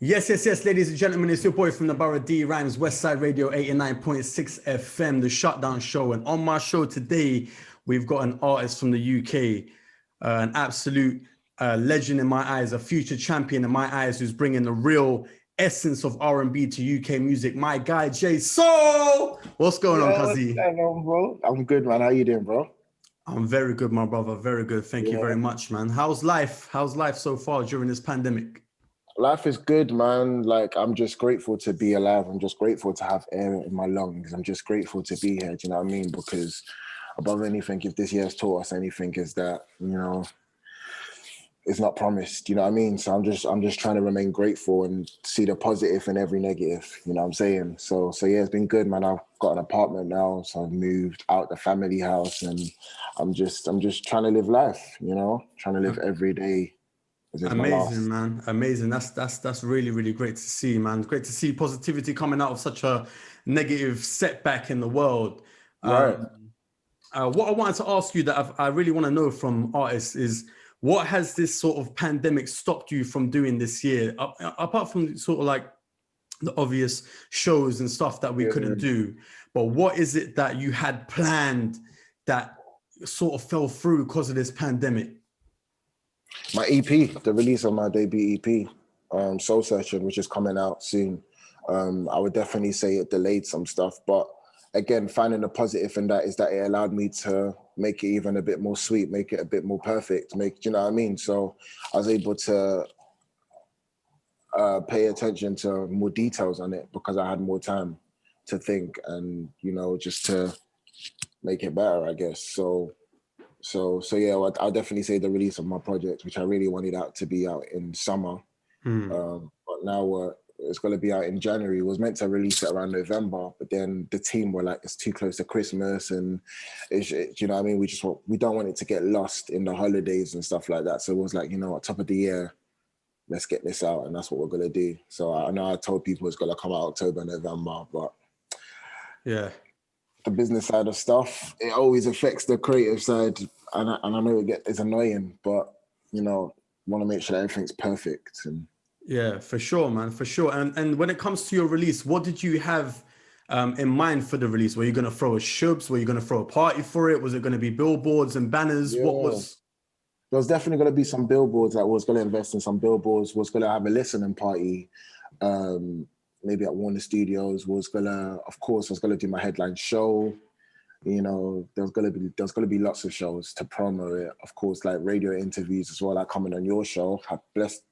Yes, ladies and gentlemen, it's your boy from the borough, D-Rymez, Westside Radio 89.6 FM, the Shutdown show. And on my show today, we've got an artist from the UK, an absolute legend in my eyes, a future champion in my eyes, who's bringing the real essence of R&B to UK music. My guy, Jay Soul. What's going on, Kazi? What's going on, bro? I'm good, man. How you doing, bro? I'm very good, my brother. Very good. Thank you very much, man. How's life? How's life so far during this pandemic? Life is good, man. Like, I'm just grateful to be alive. I'm just grateful to have air in my lungs. I'm just grateful to be here. Do you know what I mean? Because above anything, if this year has taught us anything, is that, you know, it's not promised. You know what I mean? So I'm just trying to remain grateful and see the positive in every negative. You know what I'm saying? So yeah, it's been good, man. I've got an apartment now, so I've moved out the family house, and I'm just trying to live life. You know, trying to live every day. Amazing, man. Amazing. That's really, really great to see, man. Great to see positivity coming out of such a negative setback in the world. Right. What I wanted to ask you that I really want to know from artists is, what has this sort of pandemic stopped you from doing this year? Apart from sort of like the obvious shows and stuff that we couldn't do, but what is it that you had planned that sort of fell through because of this pandemic? My EP, the release of my debut EP, Soul Searching, which is coming out soon. I would definitely say it delayed some stuff, but again, finding the positive in that is that it allowed me to make it even a bit more sweet, make it a bit more perfect, you know what I mean? So I was able to pay attention to more details on it because I had more time to think and, you know, just to make it better, I guess. So yeah, I'll definitely say the release of my project, which I really wanted out to be out in summer. But now it's going to be out in January. It was meant to release it around November, but then the team were like, it's too close to Christmas, and you know what I mean? We don't want it to get lost in the holidays and stuff like that. So it was like, you know, at top of the year, let's get this out, and that's what we're going to do. So I know I told people it's going to come out October, November, but yeah. The business side of stuff, it always affects the creative side, and I know it's annoying, but you know, want to make sure that everything's perfect. And yeah, for sure, man, for sure. And when it comes to your release, what did you have in mind for the release? Were you going to throw a shubs? Were you going to throw a party for it? Was it going to be billboards and banners? Yeah. What was? There was definitely going to be some billboards. I was going to invest in some billboards. Was going to have a listening party. Maybe at Warner Studios, was gonna do my headline show. You know, there's gonna be lots of shows to promo it. Of course, like radio interviews as well, like coming on your show. Blessed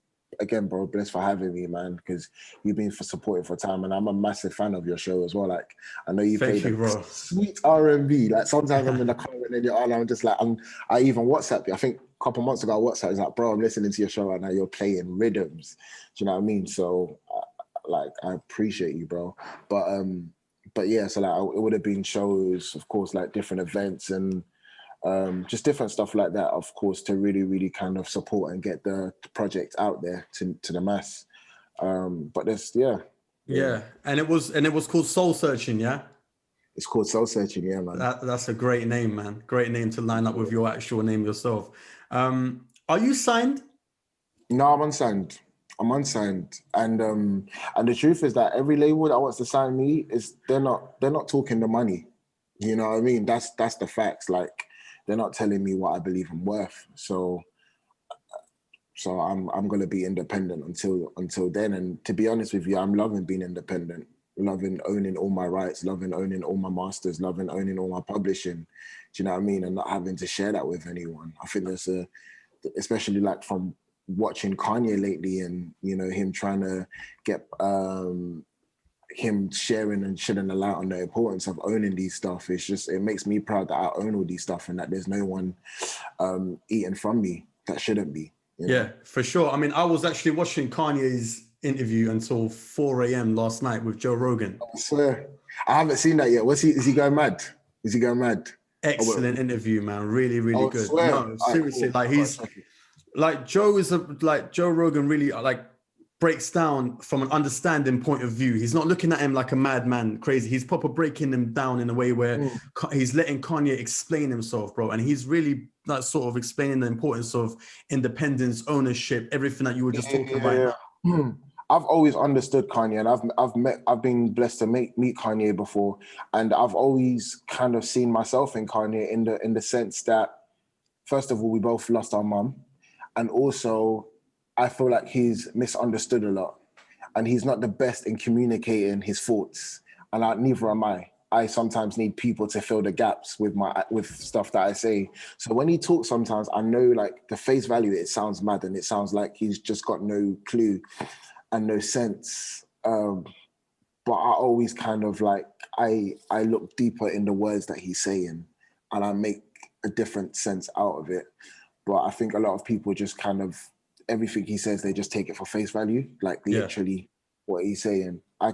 for having me, man, because you've been supporting for time, and I'm a massive fan of your show as well. Like, I know you play the sweet R&B. Like, sometimes I'm in the car and then I'm just like, I even WhatsApp you. I think a couple months ago I WhatsApp, like, bro, I'm listening to your show right now. You're playing rhythms. Do you know what I mean? So. Like, I appreciate you, bro. But yeah, so like it would have been shows, of course, like different events and just different stuff like that, of course, to really, really kind of support and get the project out there to the mass. But there's Yeah. And it was called Soul Searching, yeah? It's called Soul Searching, yeah, man. That's a great name, man. Great name to line up with your actual name yourself. Are you signed? No, I'm unsigned. And the truth is that every label that wants to sign me they're not talking the money. You know what I mean? That's the facts. Like, they're not telling me what I believe I'm worth. So I'm gonna be independent until then. And to be honest with you, I'm loving being independent, loving owning all my rights, loving owning all my masters, loving owning all my publishing. Do you know what I mean? And not having to share that with anyone. I think there's especially like from watching Kanye lately, and you know, him trying to get him sharing and shedding a light on the importance of owning these stuff. It makes me proud that I own all these stuff and that there's no one eating from me that shouldn't be. You know? Yeah, for sure. I mean, I was actually watching Kanye's interview until 4 a.m. last night with Joe Rogan. I swear, I haven't seen that yet. Is he going mad? Excellent interview, man. Really, really good. Swear. No, seriously, like Joe Rogan really, like, breaks down from an understanding point of view. He's not looking at him like a madman, crazy. He's proper breaking him down in a way where he's letting Kanye explain himself, bro. And he's really like sort of explaining the importance of independence, ownership, everything that you were just talking about. I've always understood Kanye, and I've been blessed to meet Kanye before, and I've always kind of seen myself in Kanye in the sense that, first of all, we both lost our mum, and also I feel like he's misunderstood a lot, and he's not the best in communicating his thoughts, and neither am I. I sometimes need people to fill the gaps with stuff that I say. So when he talks, sometimes I know, like, the face value, it sounds mad and it sounds like he's just got no clue and no sense. But I always kind of like, I look deeper in the words that he's saying and I make a different sense out of it. But I think a lot of people just kind of, everything he says, they just take it for face value, like literally what he's saying. I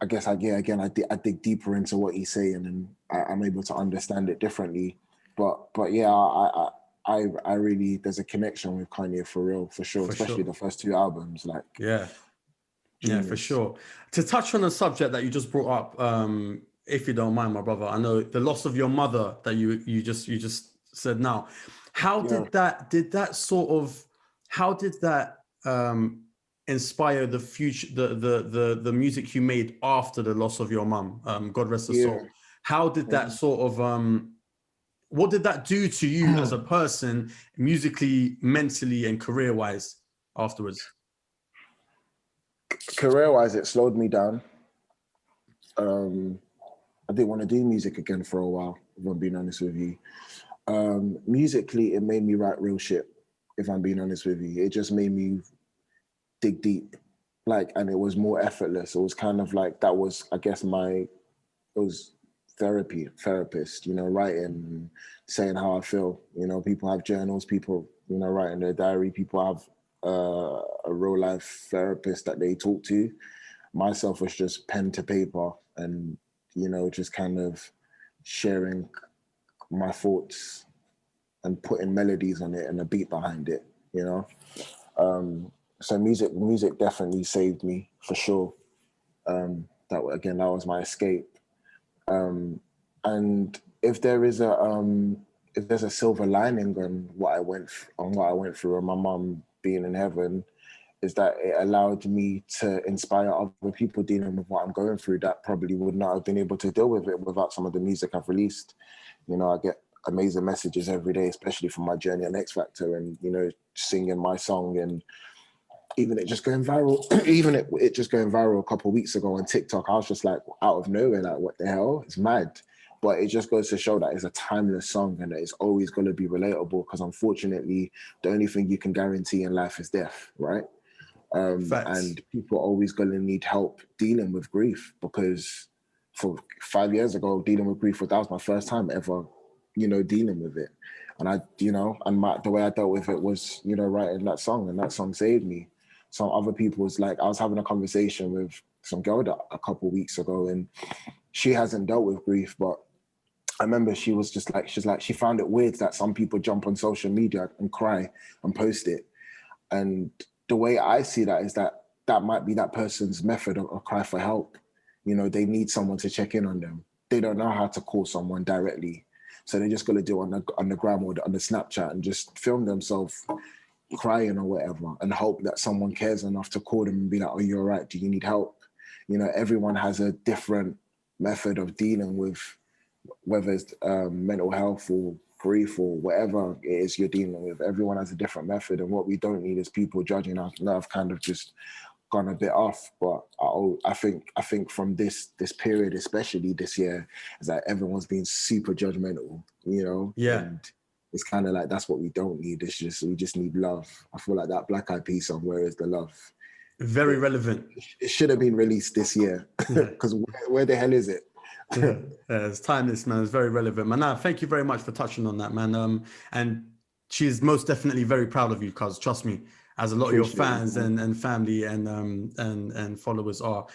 guess I dig deeper into what he's saying, and I'm able to understand it differently. But yeah, I really, there's a connection with Kanye for real, for sure, especially the first two albums. Like, yeah, for sure. To touch on the subject that you just brought up, if you don't mind, my brother, I know the loss of your mother that you just said now. How did that inspire the future, the music you made after the loss of your mum? God rest her soul. How did that sort of what did that do to you as a person, musically, mentally, and career-wise afterwards? Career-wise, it slowed me down. I didn't want to do music again for a while, if I'm being honest with you. Musically, it made me write real shit, if I'm being honest with you. It just made me dig deep, like, and it was more effortless. It was kind of like, that was, I guess, it was therapist, you know, writing, saying how I feel. You know, people have journals, people, you know, writing their diary, people have a real life therapist that they talk to. Myself was just pen to paper and, you know, just kind of sharing my thoughts and putting melodies on it and a beat behind it, you know. So music definitely saved me, for sure. That was my escape. And if there's a silver lining on what I went through, and my mum being in heaven, is that it allowed me to inspire other people dealing with what I'm going through that probably would not have been able to deal with it without some of the music I've released. You know, I get amazing messages every day, especially from my journey on XFactor, and, you know, singing my song, and even it just going viral, it just going viral a couple of weeks ago on TikTok. I was just like, out of nowhere, like, what the hell? It's mad. But it just goes to show that it's a timeless song and that it's always going to be relatable, because unfortunately, the only thing you can guarantee in life is death, right? And people are always going to need help dealing with grief, because for 5 years ago, dealing with grief, that was my first time ever, you know, dealing with it. And I, you know, and the way I dealt with it was, you know, writing that song, and that song saved me. Some other people was like, I was having a conversation with some girl a couple of weeks ago, and she hasn't dealt with grief, but I remember she was just like, she found it weird that some people jump on social media and cry and post it. And the way I see that is that might be that person's method of cry for help. You know, they need someone to check in on them. They don't know how to call someone directly. So they're just going to do it on the gram or on the Snapchat and just film themselves crying or whatever, and hope that someone cares enough to call them and be like, oh, you're right, do you need help? You know, everyone has a different method of dealing with, whether it's mental health or grief or whatever it is you're dealing with. Everyone has a different method, and what we don't need is people judging us. No, I've kind of just gone a bit off, but I think from this period, especially this year, is that everyone's been super judgmental, you know? Yeah. And it's kind of like, that's what we don't need. We just need love. I feel like that Black Eyed Peas song, Where Is the Love? Very relevant. It should have been released this year, because where the hell is it? It's timeless, man. It's very relevant, man. Thank you very much for touching on that, man. And she's most definitely very proud of you, cuz trust me, as a lot of your fans and family and followers are.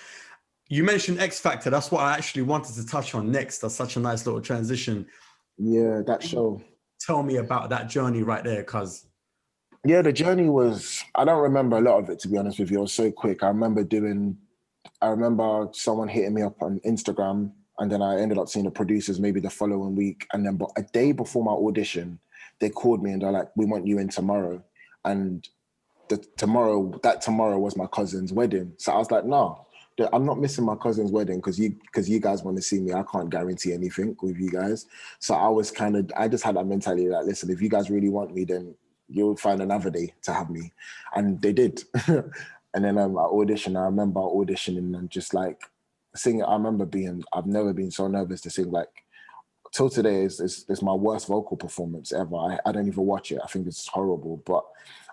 You mentioned XFactor. That's what I actually wanted to touch on next. That's such a nice little transition. Yeah, that show. Tell me about that journey right there, cuz. Yeah, the journey was, I don't remember a lot of it, to be honest with you. It was so quick. I remember someone hitting me up on Instagram, and then I ended up seeing the producers maybe the following week. And then but a day before my audition, they called me and they're like, we want you in tomorrow. And that tomorrow was my cousin's wedding. So I was like, no, I'm not missing my cousin's wedding because you guys want to see me. I can't guarantee anything with you guys. So I just had that mentality that, listen, if you guys really want me, then you'll find another day to have me. And they did. And then I auditioned. I remember auditioning and just like singing. I've never been so nervous to sing. Like till today is my worst vocal performance ever. I don't even watch it. I think it's horrible. But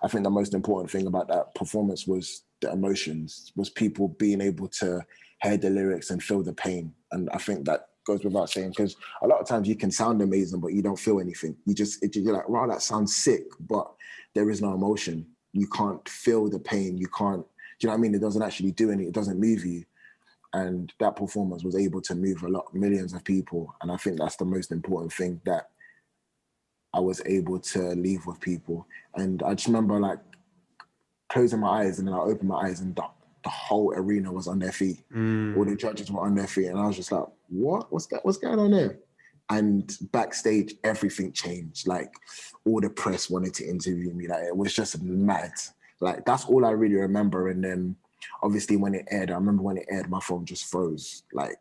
I think the most important thing about that performance was the emotions, was people being able to hear the lyrics and feel the pain. And I think that goes without saying, because a lot of times you can sound amazing, but you don't feel anything. You're like, wow, that sounds sick, but there is no emotion. You can't feel the pain. You can't, do you know what I mean? It doesn't actually do anything. It doesn't move you. And that performance was able to move millions of people. And I think that's the most important thing, that I was able to leave with people. And I just remember like closing my eyes, and then I opened my eyes, and the whole arena was on their feet. All the judges were on their feet. And I was just like, what? What's going on there? And backstage, everything changed. Like all the press wanted to interview me. Like it was just mad. Like that's all I really remember. And then obviously when it aired, I remember when it aired, my phone just froze. Like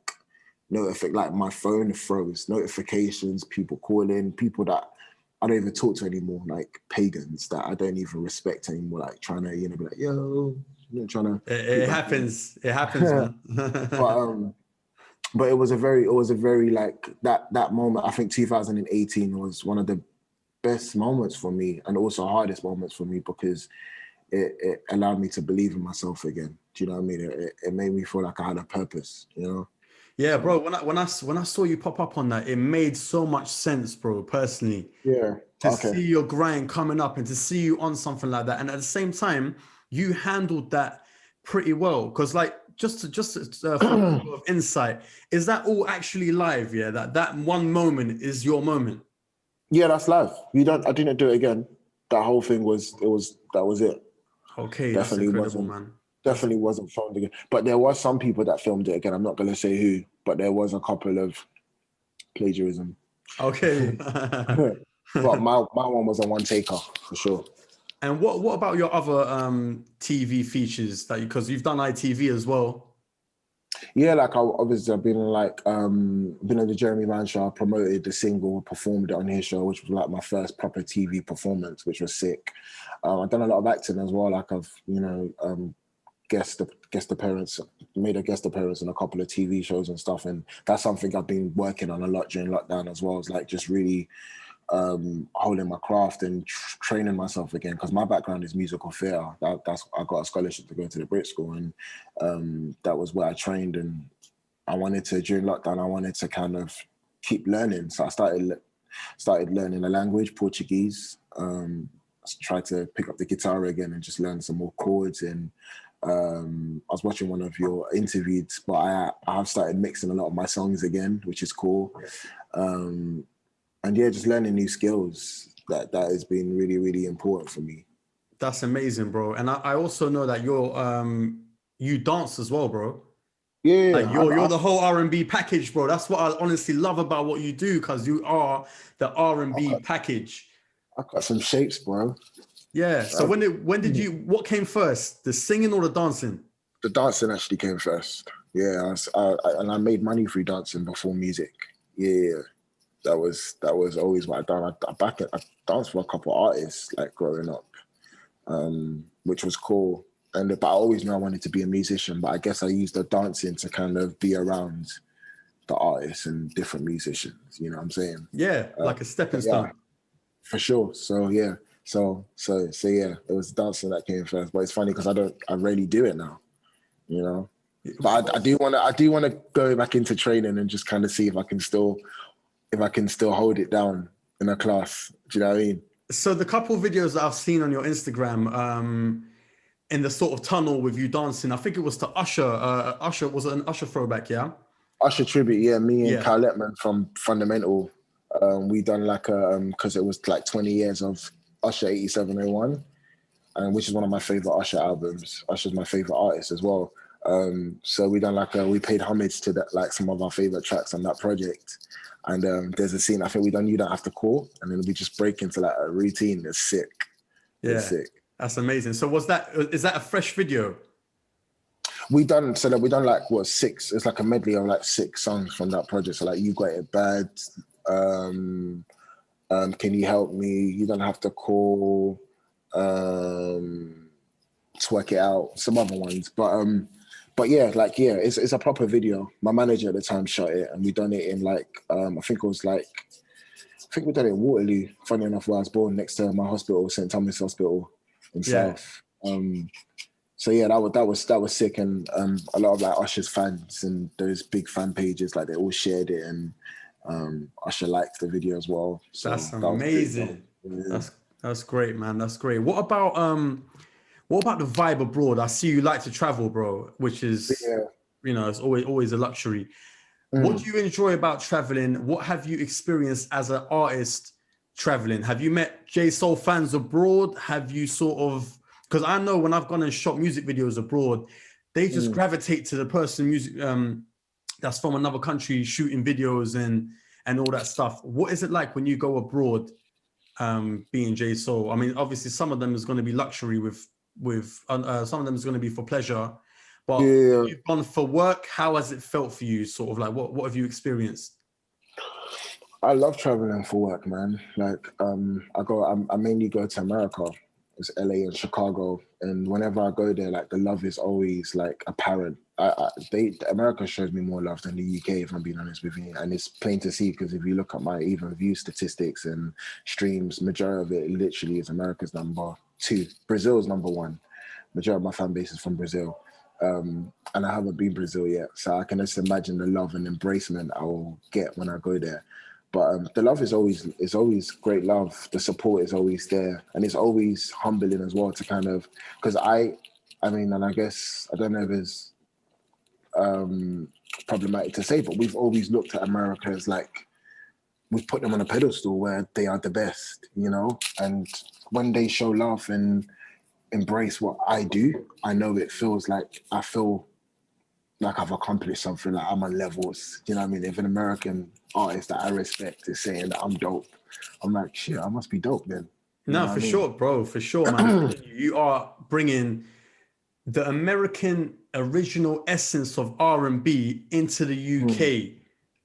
like my phone froze. Notifications, people calling, people that I don't even talk to anymore, like pagans that I don't even respect anymore, like trying to, be like, yo, trying to. It happens. It happens, man. But it was a very like that moment. I think 2018 was one of the best moments for me, and also hardest moments for me, because it allowed me to believe in myself again. Do you know what I mean? It made me feel like I had a purpose, Yeah, bro. When I saw you pop up on that, it made so much sense, bro. Personally, Yeah. to see your grind coming up and to see you on something like that, and at the same time, you handled that pretty well. Because like just for a bit of insight, is that all actually live? Yeah, that one moment is your moment. Yeah, that's live. I didn't do it again. That whole thing that was it. Okay, that's Definitely incredible, man. Definitely wasn't filmed again. But there was some people that filmed it again. I'm not gonna say who, but there was a couple of plagiarism. Okay. But my one was a one taker for sure. And what about your other TV features that because you've done ITV as well? Yeah, like I've been on the D-Rymez On show. I promoted the single, performed it on his show, which was like my first proper TV performance, which was sick. I've done a lot of acting as well. Like I've guest appearance, made a guest appearance in a couple of TV shows and stuff, and that's something I've been working on a lot during lockdown as well. It's like just really holding my craft and training myself again, because my background is musical theatre. I got a scholarship to go to the Brit School, and that was where I trained. And during lockdown, I wanted to kind of keep learning, so I started learning the language, Portuguese. Tried to pick up the guitar again and just learn some more chords. And I was watching one of your interviews, but I have started mixing a lot of my songs again, which is cool. And yeah, just learning new skills, that has been really, really important for me. That's amazing, bro. And I also know that you dance as well, bro. Yeah, like you're the whole R&B package, bro. That's what I honestly love about what you do, because you are the R&B package. I got some shapes, bro. Yeah. So what came first, the singing or the dancing? The dancing actually came first. Yeah, and I made money through dancing before music. Yeah, that was always what I done. I danced for a couple of artists like growing up, which was cool. But I always knew I wanted to be a musician. But I guess I used the dancing to kind of be around the artists and different musicians. You know what I'm saying? Yeah, like a stepping stone. Yeah, for sure. So yeah. So yeah, it was dancing that came first. But it's funny because I rarely do it now, But I do want to go back into training and just kind of see if I can still hold it down in a class. Do you know what I mean? So the couple of videos that I've seen on your Instagram, in the sort of tunnel with you dancing, I think it was to Usher. Usher, was it an Usher throwback? Yeah. Usher tribute. Yeah, me and Kyle Letman from Fundamental. We done like because it was like 20 years of Usher 8701. and which is one of my favorite Usher albums. Usher's my favorite artist as well. So we done we paid homage to that, like some of our favorite tracks on that project. And there's a scene I think we done You Don't Have to Call, and then we just break into like a routine. It's sick. Yeah, it's sick. That's amazing. So is that a fresh video? We done like what, 6? It's like a medley of like 6 songs from that project. So like You Got It Bad, Can You Help Me, You Don't Have to Call, Twerk It Out, some other ones. But yeah, it's a proper video. My manager at the time shot it, and we done it in I think we done it in Waterloo. Funny enough, where I was born, next to my hospital, St Thomas Hospital in South. So yeah, that was sick, and a lot of like Usher's fans and those big fan pages, like they all shared it, and Usher liked the video as well. So that's amazing. That's great, man. That's great. What about the vibe abroad? I see you like to travel, bro, which is it's always a luxury. What do you enjoy about traveling? What have you experienced as an artist traveling? Have you met J-Soul fans abroad? Have you because I know when I've gone and shot music videos abroad, they just gravitate to the person that's from another country shooting videos and all that stuff. What is it like when you go abroad, being J-Soul? I mean, obviously some of them is going to be luxury some of them is going to be for pleasure, but you've gone for work. How has it felt for you? Sort of like what have you experienced? I love traveling for work, man. Like I mainly go to America. It's LA and Chicago, and whenever I go there, like the love is always like apparent. America shows me more love than the UK, if I'm being honest with you, and it's plain to see because if you look at my even view statistics and streams, majority of it literally is America's number 2. Brazil's number 1. Majority of my fan base is from Brazil, and I haven't been Brazil yet, so I can just imagine the love and embracement I will get when I go there. But the love is always great love. The support is always there, and it's always humbling as well to kind of, because I mean, and I guess I don't know if it's problematic to say, but we've always looked at America as like we've put them on a pedestal where they are the best, and when they show love and embrace what I do, I know it feels like I feel like I've accomplished something, like I'm on levels. You know what I mean? If an American artist that I respect is saying that I'm dope, I'm like, shit, I must be dope then. No, for sure, bro, for sure, man. You are bringing the American original essence of R&B into the UK.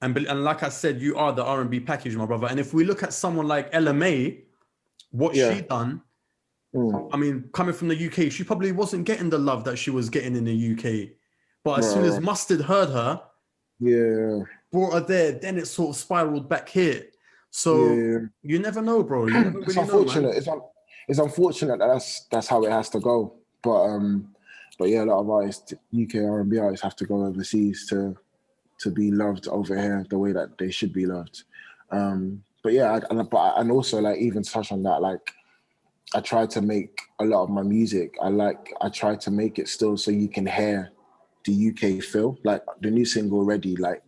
And like I said, you are the R&B package, my brother. And if we look at someone like LMA, what she done, I mean, coming from the UK, she probably wasn't getting the love that she was getting in the UK. But as soon as Mustard heard her, brought her there, then it sort of spiraled back here. So you never know, bro. You never really it's unfortunate. Know, it's unfortunate that that's how it has to go. But yeah, a lot of artists, UK R&B artists, have to go overseas to be loved over here the way that they should be loved. But yeah, and also like even to touch on that, like I try to make a lot of my music. I try to make it still so you can hear the UK feel. Like the new single already, like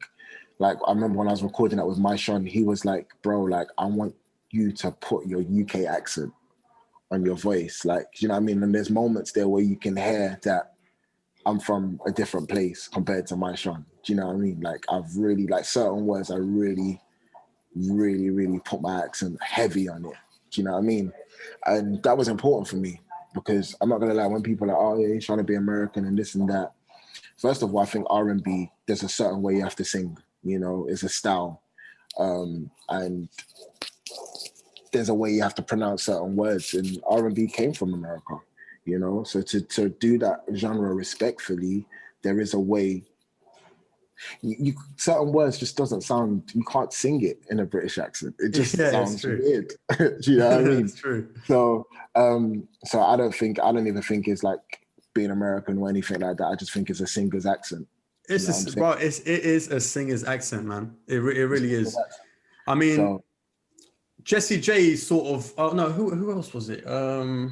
I remember when I was recording that with my Sean, he was like, bro, like I want you to put your UK accent on your voice. Like, you know what I mean? And there's moments there where you can hear that I'm from a different place compared to my Sean. Do you know what I mean? Like I've really, like certain words, I really, really, really put my accent heavy on it. Do you know what I mean? And that was important for me because I'm not gonna lie, when people are like, oh yeah, he's trying to be American and this and that. First of all, I think R&B, there's a certain way you have to sing, it's a style. And there's a way you have to pronounce certain words, and R&B came from America, So to do that genre respectfully, there is a way. Certain words just doesn't sound, you can't sing it in a British accent. It just sounds weird. Do you know what I mean? It's true. So I don't even think it's like being American or anything like that. I just think it's a singer's accent. It is a singer's accent, man. It really is. I mean, Jessie J sort of. Oh no, who else was it? No,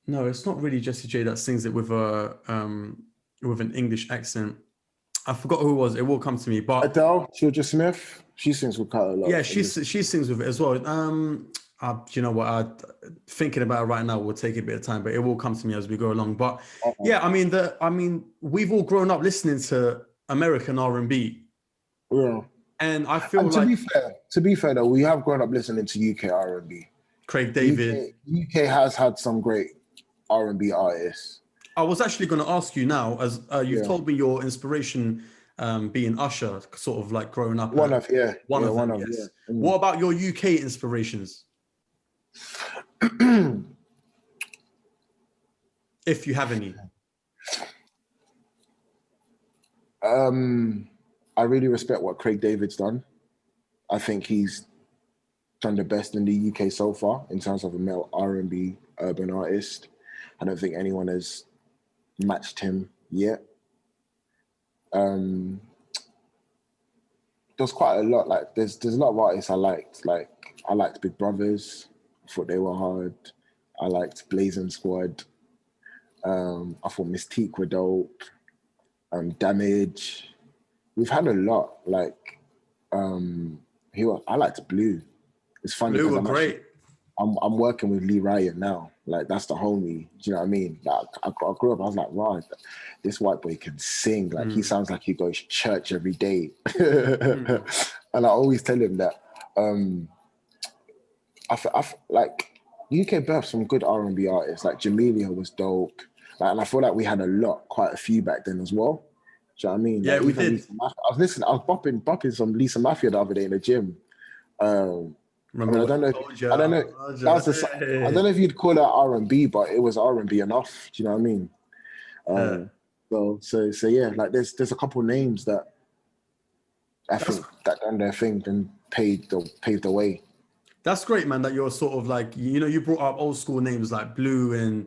it's not really Jessie J that sings it with an English accent. I forgot who it was. It will come to me. But Adele, Georgia Smith, she sings with quite a lot. Yeah, she sings with it as well. You know what? Thinking about it right now will take a bit of time, but it will come to me as we go along. But yeah, I mean, we've all grown up listening to American R&B. Yeah. And I feel and to be fair though, we have grown up listening to UK R&B. Craig David. UK has had some great R&B artists. I was actually going to ask you now, as you've told me your inspiration being Usher, sort of like growing up. One of them. What about your UK inspirations? If you have any. I really respect what Craig David's done. I think he's done the best in the UK so far in terms of a male R&B urban artist. I don't think anyone has matched him yet. There's quite a lot. Like there's a lot of artists I liked. Like I liked Big Brothers. I thought they were hard. I liked Blazing Squad. I thought Mystique were dope. Damage. We've had a lot. Like I liked Blue. It's funny Blue were great. I'm working with Lee Ryan now. Like that's the homie. Do you know what I mean? Like I grew up. I was like, wow, this white boy can sing. Like he sounds like he goes to church every day. And I always tell him that. I like UK birthed some good R&B artists. Like Jamelia was dope. Like, and I feel like we had quite a few back then as well. Do you know what I mean? Yeah, like, we did. I was bopping some Lisa Mafia the other day in the gym. Remember, I don't know. I don't know if you'd call that R&B, but it was R&B enough. Do you know what I mean? So yeah, like there's a couple names that I think that done their thing and paved the way. That's great, man. That you're sort of like, you brought up old school names like Blue and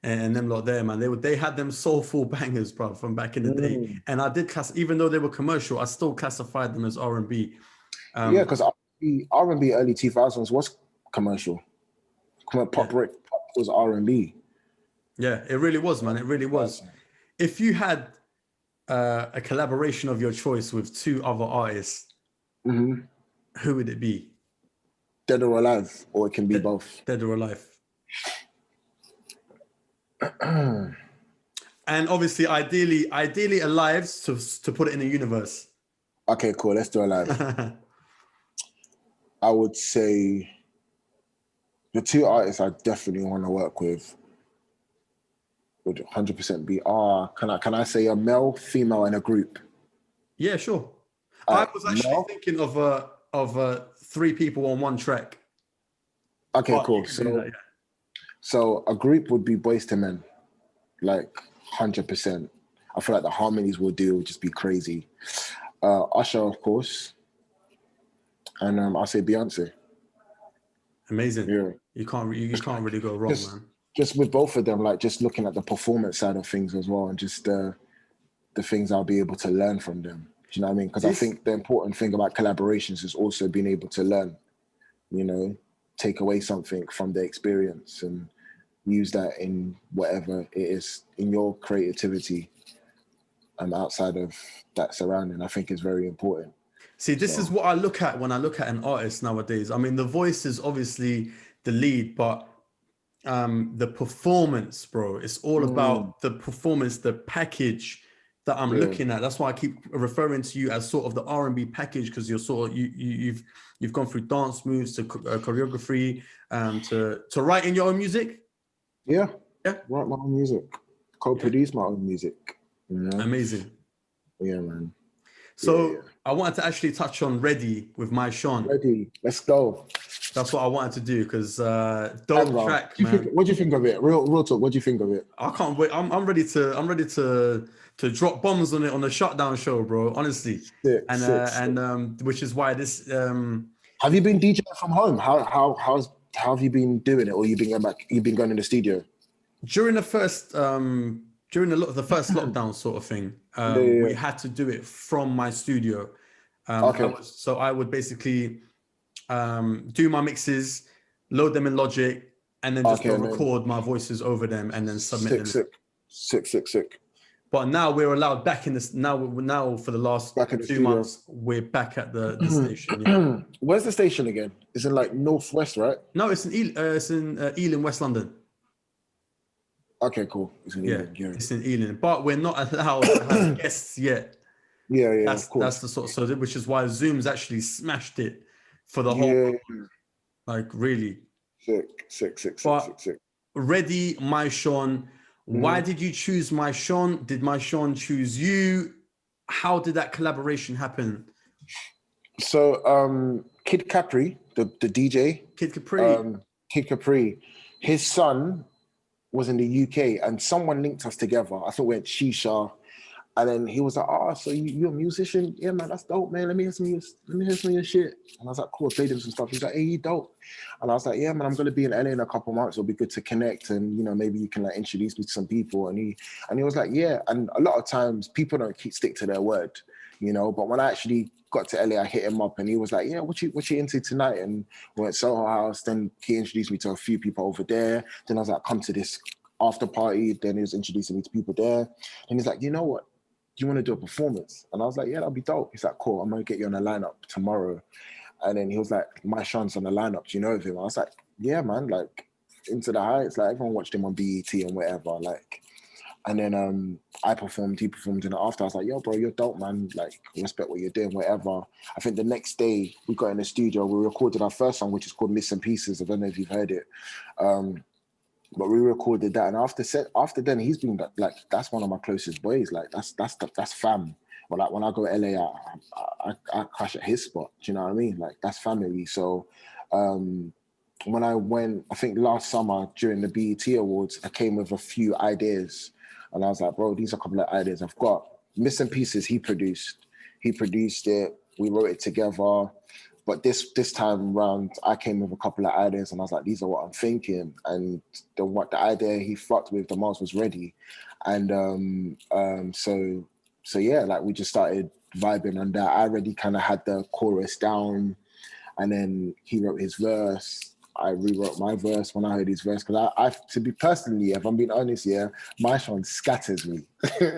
them lot there, man. They had them soulful bangers, bro, from back in the day. And I did even though they were commercial, I still classified them as R&B. Yeah, because R&B early 2000s was commercial. Pop was R&B. Yeah, it really was, man. It really was. If you had a collaboration of your choice with two other artists, who would it be? Dead or alive, or it can be both. Dead or alive. And obviously, ideally alive to put it in the universe. Okay, cool. Let's do alive. I would say the two artists I definitely want to work with would 100% be can I say a male, female, and a group? Yeah, sure. I was actually thinking of three people on one track. Okay, cool. So a group would be Boyz II Men, like 100%. I feel like the harmonies would just be crazy. Usher, of course. And I'll say Beyonce. Amazing. Yeah. You can't really go wrong, man. Just with both of them, like just looking at the performance side of things as well, and just the things I'll be able to learn from them. Do you know what I mean? Because I think the important thing about collaborations is also being able to learn, take away something from the experience and use that in whatever it is in your creativity outside of that surrounding. I think is very important. See, this is what I look at when I look at an artist nowadays. I mean, the voice is obviously the lead, but the performance, bro, it's all about the performance, the package that I'm looking at. That's why I keep referring to you as sort of the R&B package, because you're sort of you've gone through dance moves to choreography, to writing your own music. Yeah, write my own music, co-produce my own music. Amazing. Yeah, man. So I wanted to actually touch on Ready with My Sean. Ready, let's go. That's what I wanted to do, because dope track, man. What do you think of it? Real talk. What do you think of it? I can't wait. I'm ready to drop bombs on it on the Shutdown show, bro. Honestly, sick. Which is why this. Have you been DJing from home? How have you been doing it, or you've been going in the studio? During the first lockdown sort of thing, we had to do it from my studio. I would basically do my mixes, load them in Logic, and then just record my voices over them and then submit them. Sick. But now we're allowed back in this. Now for the last Back in the 2 studio. months, we're back at the station. Yeah. Where's the station again? It's in like Northwest, right? No, it's in Ealing, West London. Okay, cool. It's in Yeah, Ealing. Yeah, it's in Ealing, but we're not allowed to have guests yet. yeah, That's of course. the sort. So which is why Zoom's actually smashed it for the whole. Yeah, Like really. sick. But Ready, My Sean. Why Mm-hmm. did you choose My Sean? Did My Sean choose you? How did that collaboration happen? So, Kid Capri, the DJ, Kid Capri. Kid Capri, his son was in the UK, and someone linked us together. I think we went shisha, and then he was like, "Oh, so you're a musician? Yeah, man, that's dope, man. Let me hear some of your shit." And I was like, "Cool." I played him some stuff. He's like, "Hey, you dope?" And I was like, "Yeah, man, I'm gonna be in LA in a couple of months. It'll be good to connect, and maybe you can like introduce me to some people." And he was like, "Yeah." And a lot of times people don't stick to their word, But when I actually got to LA, I hit him up, and he was like, "Yeah, what you into tonight?" And we went Soho House. Then he introduced me to a few people over there. Then I was like, "Come to this after party." Then he was introducing me to people there, and he's like, "You know what? Do you want to do a performance?" And I was like, "Yeah, that'll be dope." He's like, "Cool, I'm gonna get you on the lineup tomorrow." And then he was like, "My Sean's on the lineup. Do you know of him?" I was like, "Yeah, man, like Into the Heights, like everyone watched him on BET and whatever, like." And then I performed, he performed, and after I was like, "Yo, bro, you're dope, man. Like, respect what you're doing, whatever." I think the next day we got in the studio, we recorded our first song, which is called Missing Pieces. I don't know if you've heard it. But we recorded that, and after then, he's been like that's one of my closest boys. Like that's fam. But like when I go to LA, I crash at his spot. Do you know what I mean? Like that's family. So when I went, I think last summer during the BET Awards, I came with a few ideas, and I was like, "Bro, these are a couple of ideas I've got." Missing Pieces, he produced it. We wrote it together. But this time around, I came with a couple of ideas, and I was like, "These are what I'm thinking." And the idea he fucked with the most was Ready, and so yeah, like we just started vibing on that. I already kind of had the chorus down, and then he wrote his verse. I rewrote my verse when I heard his verse, because I to be personally, if I'm being honest, yeah, my Sean scatters me.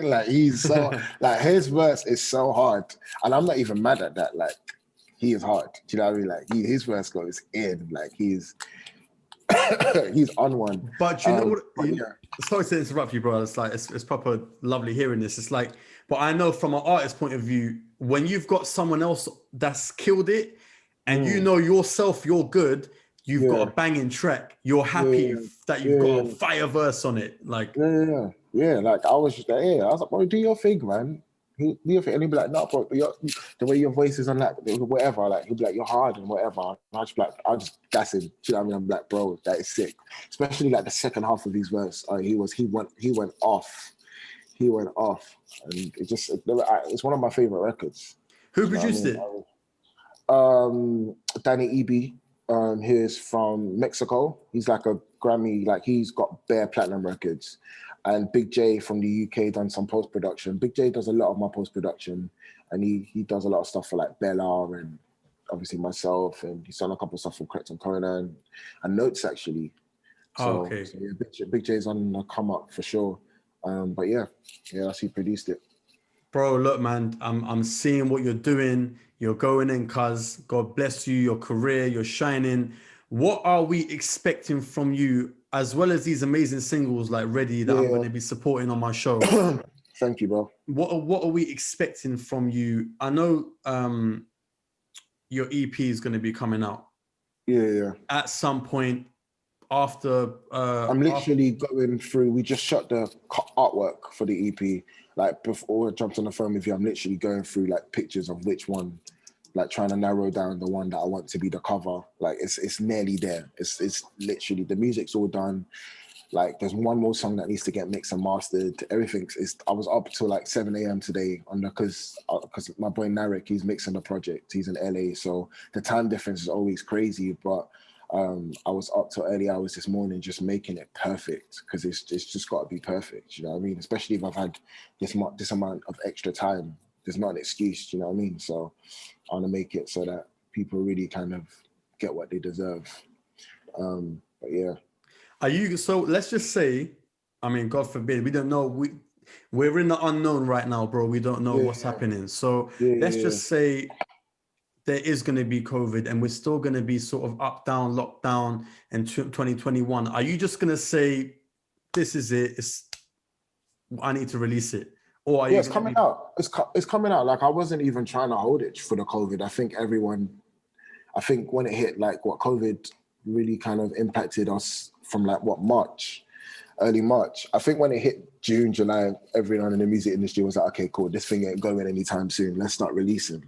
Like he's so like his verse is so hard, and I'm not even mad at that. Like he is hard. Do you know what I mean? Like his verse goes in. Like he's on one. But you know what? Yeah. Sorry to interrupt you, bro. It's like it's proper lovely hearing this. It's like, but I know from an artist's point of view, when you've got someone else that's killed it, and you know yourself, you're good. You've got a banging track. You're happy that you've got a fire verse on it. Like Yeah. Like I was just like, I was like, "Bro, do your thing, man. Do your thing." And he'd be like, "No, bro, the way your voice is on that, whatever." Like he'd be like, "You're hard and whatever." And I just gas him. Do you know what I mean? I'm like, "Bro, that is sick." Especially like the second half of his verse. He went off. He went off, and it's one of my favorite records. who produced it? Danny EB. He's from Mexico. He's like a Grammy, like he's got bare platinum records. And Big J from the UK done some post-production. Big J does a lot of my post-production, and he does a lot of stuff for like Bella and obviously myself, and he's done a couple of stuff for Correct and Conan and Notes actually. So, Okay. so yeah, Big J's on the come up for sure. But yeah, that's who produced it. Bro, look, man, I'm seeing what you're doing. You're going in, cuz God bless you, your career, you're shining. What are we expecting from you, as well as these amazing singles like Ready that I'm going to be supporting on my show? Thank you, bro. What are we expecting from you? I know your EP is going to be coming out. Yeah. At some point after. I'm literally going through. We just shot the artwork for the EP. Like before I jumped on the phone with you, I'm literally going through like pictures of which one, like trying to narrow down the one that I want to be the cover. Like it's nearly there. It's literally the music's all done. Like there's one more song that needs to get mixed and mastered. Everything's I was up till like 7 a.m. today because my boy Narek, he's mixing the project. He's in LA, so the time difference is always crazy. But I was up till early hours this morning just making it perfect, because it's just got to be perfect. You know what I mean? Especially if I've had this amount of extra time. There's not an excuse. You know what I mean? So I want to make it so that people really kind of get what they deserve. But yeah. Are you, so let's just say, I mean, God forbid, we don't know, we're in the unknown right now, bro. We don't know what's happening. So let's just say there is going to be COVID and we're still going to be sort of up, down, lockdown in 2021. Are you just going to say, this is it, I need to release it? Or are you it's coming out. It's coming out. Like, I wasn't even trying to hold it for the COVID. I think when it hit, like, what COVID really kind of impacted us from, like, early March. I think when it hit June, July, everyone in the music industry was like, okay, cool, this thing ain't going anytime soon. Let's start releasing.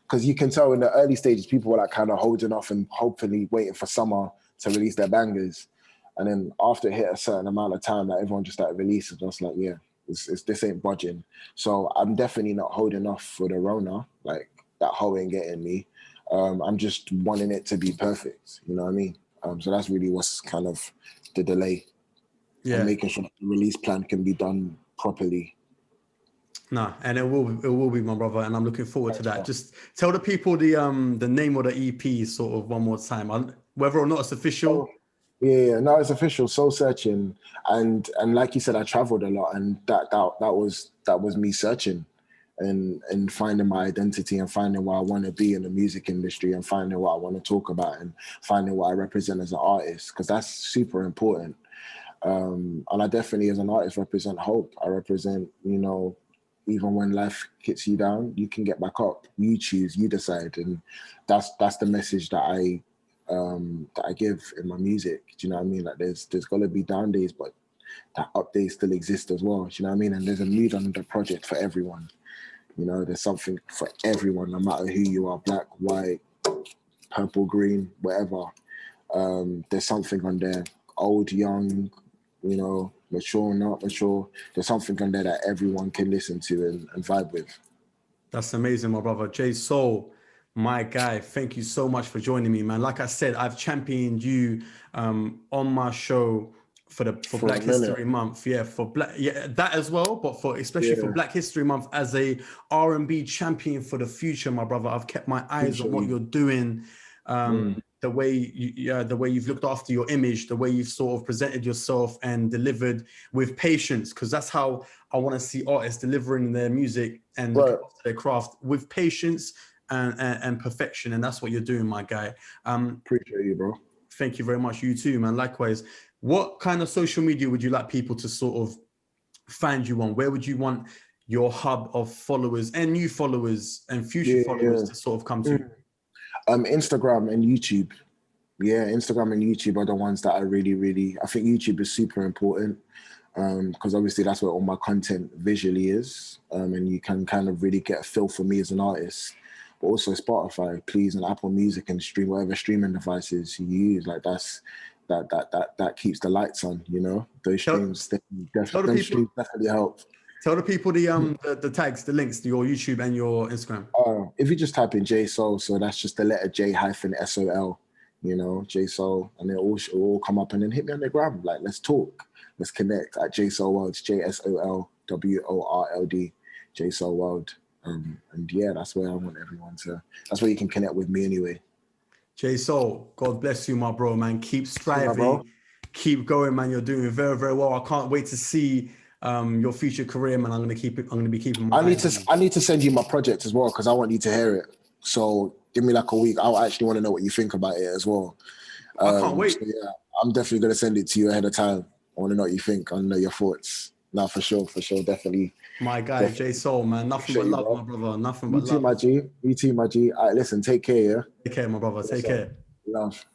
Because you can tell in the early stages, people were like kind of holding off and hopefully waiting for summer to release their bangers. And then after it hit a certain amount of time, like, everyone just started releasing. I was like, yeah, this ain't budging. So I'm definitely not holding off for the Rona. Like, that hoe ain't getting me. I'm just wanting it to be perfect. You know what I mean? So that's really what's kind of the delay. Yeah. And making sure the release plan can be done properly. No, and it will be, my brother, and I'm looking forward to that. Just tell the people the name of the EP sort of one more time, whether or not it's official. No, it's official. Soul Searching, and like you said, I traveled a lot, and that was me searching and finding my identity and finding what I want to be in the music industry and finding what I want to talk about and finding what I represent as an artist, because that's super important. And I definitely, as an artist, represent hope. I represent, even when life hits you down, you can get back up. You choose, you decide, and that's the message that I give in my music. Do you know what I mean? Like, there's gotta be down days, but that up days still exist as well. Do you know what I mean? And there's a mood on the project for everyone. There's something for everyone, no matter who you are, black, white, purple, green, whatever. There's something on there, old, young, mature, not mature. There's something on there that everyone can listen to and vibe with. That's amazing, my brother. J Soul, my guy, thank you so much for joining me, man. Like I said, I've championed you on my show for Black History Month. That as well, but especially for Black History Month, as a R&B champion for the future, my brother. I've kept my eyes on what you're doing. The way you've looked after your image, the way you've sort of presented yourself and delivered with patience, because that's how I want to see artists delivering their music and their craft, with patience and perfection. And that's what you're doing, my guy. Appreciate you, bro. Thank you very much. You too, man. Likewise. What kind of social media would you like people to sort of find you on? Where would you want your hub of followers and new followers and future followers to sort of come to? Instagram and YouTube. Instagram and YouTube are the ones that I really, I think YouTube is super important, because obviously that's where all my content visually is, and you can kind of really get a feel for me as an artist. But also Spotify, please, and Apple Music, and stream whatever streaming devices you use. Like, that keeps the lights on, Those streams definitely help. Tell the people the tags, the links to your YouTube and your Instagram. If you just type in J Soul, so that's just the letter J-SOL, J Soul, and it'll all come up, and then hit me on the gram. Like, let's talk, let's connect at J Soul World, JSOLWORLD, J Soul World. And that's where I want everyone to. That's where you can connect with me anyway. J Soul, God bless you, my bro, man. Keep striving, keep going, man. You're doing very, very well. I can't wait to see your future career, man. I'm gonna be keeping my I need to send you my project as well, because I want you to hear it. So give me like a week. I actually want to know what you think about it as well. I can't wait. So I'm definitely gonna send it to you ahead of time. I want to know what you think. I want to know your thoughts. No, for sure, definitely. My guy, J Soul, man. Nothing but love, my brother. Nothing but love. You too, my G. All right, listen, take care, yeah? Take care, my brother. Take care. Love.